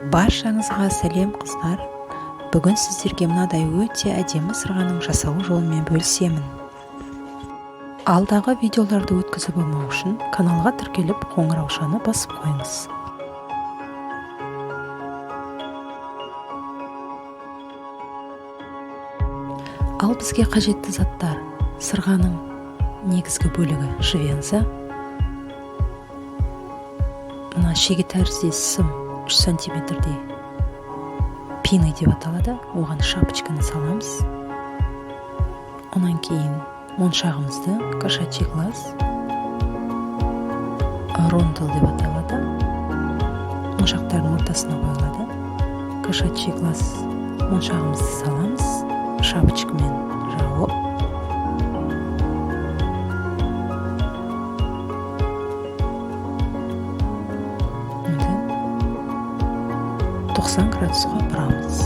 Баршаңызға сәлем қыздар. Бүгін сіздерге мынадай өте әдемі сырғаның жасалу жолымен бөлісемін. Алдағы видеоларды өткізіп болмау үшін каналға тіркеліп қоңыраушаны басып қойыңыз. Ал бізге қажетті заттар: сырғаның негізгі бөлігі швенза, мына шеге тәріздес сым 3 сантиметрдей пины деп аталады, оған шапочканы саламыз. Онан кейін моншағымызды, кошачий глаз, ронтал деп аталады, моншақтардың ортасына қойылады. Кошачий глаз моншағымызды саламыз, шапочкамен жауып, енді 90 градусқа бұрамыз.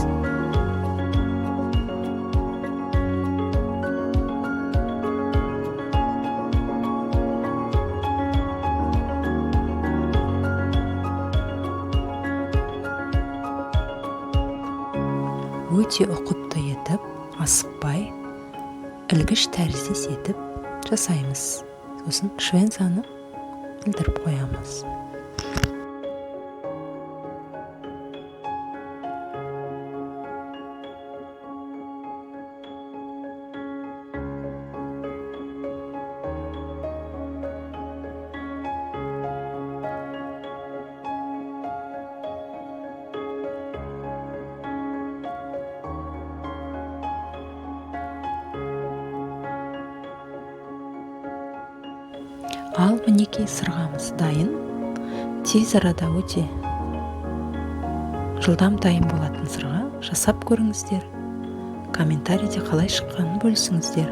Өте ұқыпты етіп, асықпай, ілгіш тәріздес етіп жасаймыз. Сосын швензаны ілдіріп қоямыз. Ал мінекей сырғамыз дайын. Тез арада өте жылдам дайын болатын сырға жасап көріңіздер. Комментарийде қалай шыққанын бөлісіңіздер.